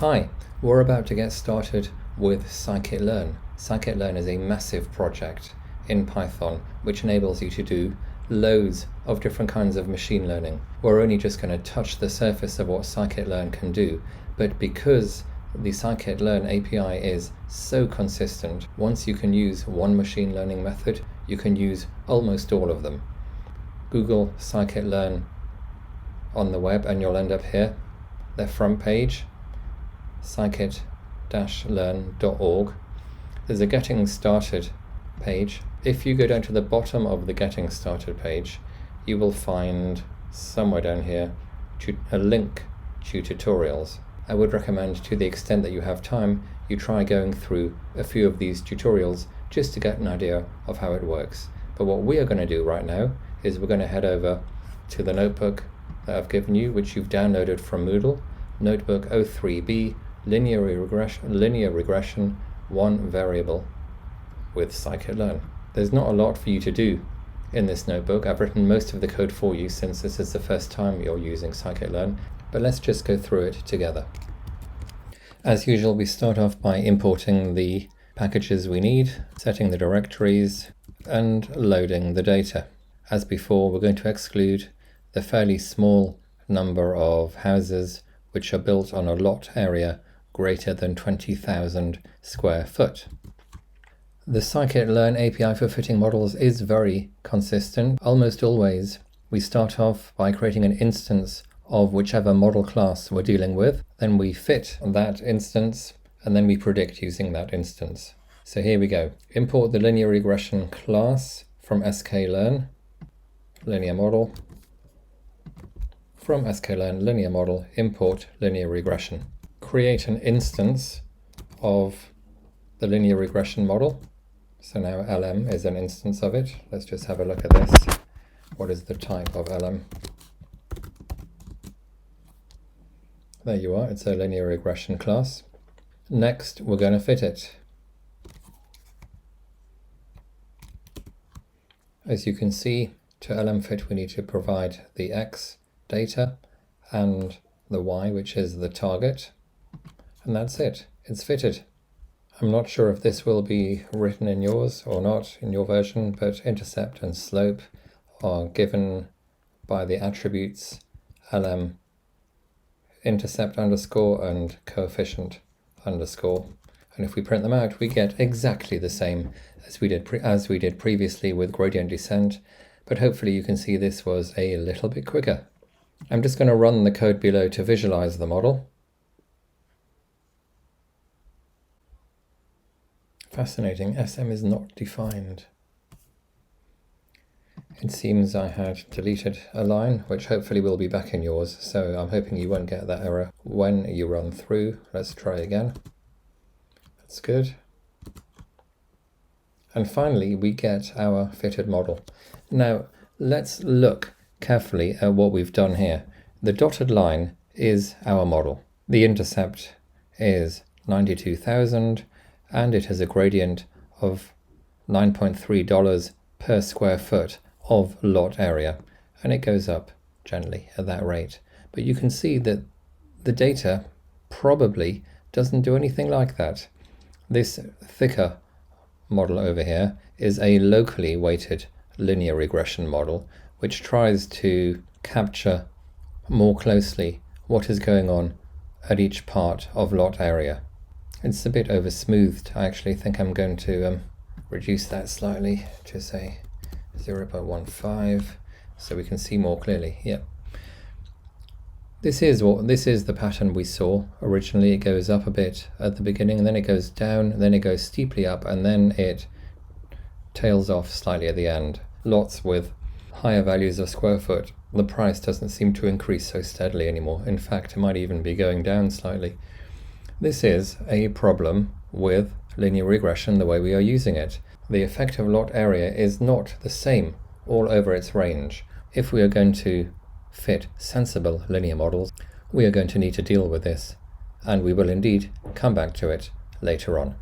Hi, we're about to get started with scikit-learn. Scikit-learn is a massive project in Python which enables you to do loads of different kinds of machine learning. We're only just going to touch the surface of what scikit-learn can do, but because the scikit-learn API is so consistent, once you can use one machine learning method, you can use almost all of them. Google scikit-learn on the web and you'll end up here. Their front page, scikit-learn.org. There's a getting started page. If you go down to the bottom of the getting started page, you will find somewhere down here a link to tutorials. I would recommend, to the extent that you have time, you try going through a few of these tutorials just to get an idea of how it works. But what we are going to do right now is we're going to head over to the notebook that I've given you, which you've downloaded from Moodle, notebook 03B, linear regression, one variable with scikit-learn. There's not a lot for you to do in this notebook. I've written most of the code for you since this is the first time you're using scikit-learn, but let's just go through it together. As usual, we start off by importing the packages we need, setting the directories, and loading the data. As before, we're going to exclude the fairly small number of houses which are built on a lot area greater than 20,000 square foot. The scikit-learn API for fitting models is very consistent. Almost always, we start off by creating an instance of whichever model class we're dealing with. Then we fit that instance, and then we predict using that instance. So here we go. Import the linear regression class from sklearn, linear model. From sklearn linear model, import linear regression. Create an instance of the linear regression model. So now LM is an instance of it. Let's just have a look at this. What is the type of LM? There you are, it's a linear regression class. Next, we're going to fit it. As you can see, to LM fit we need to provide the X data and the Y, which is the target. And that's it, it's fitted. I'm not sure if this will be written in yours or not, in your version, but intercept and slope are given by the attributes LM intercept underscore and coefficient underscore. And if we print them out, we get exactly the same as we did previously with gradient descent, but hopefully you can see this was a little bit quicker. I'm just going to run the code below to visualize the model. Fascinating, SM is not defined. It seems I had deleted a line, which hopefully will be back in yours, so I'm hoping you won't get that error when you run through. Let's try again. That's good. And finally, we get our fitted model. Now, let's look carefully at what we've done here. The dotted line is our model. The intercept is 92,000, and it has a gradient of $9.3 per square foot of lot area, and it goes up gently at that rate. But you can see that the data probably doesn't do anything like that. This thicker model over here is a locally weighted linear regression model, which tries to capture more closely what is going on at each part of lot area. It's a bit over smoothed. I actually think I'm going to reduce that slightly to say 0.15 so we can see more clearly. Yep. This is the pattern we saw originally. It goes up a bit at the beginning, and then it goes down, then it goes steeply up, and then it tails off slightly at the end. Lots with higher values of square foot. The price doesn't seem to increase so steadily anymore. In fact, it might even be going down slightly. This is a problem with linear regression the way we are using it. The effective lot area is not the same all over its range. If we are going to fit sensible linear models, we are going to need to deal with this, and we will indeed come back to it later on.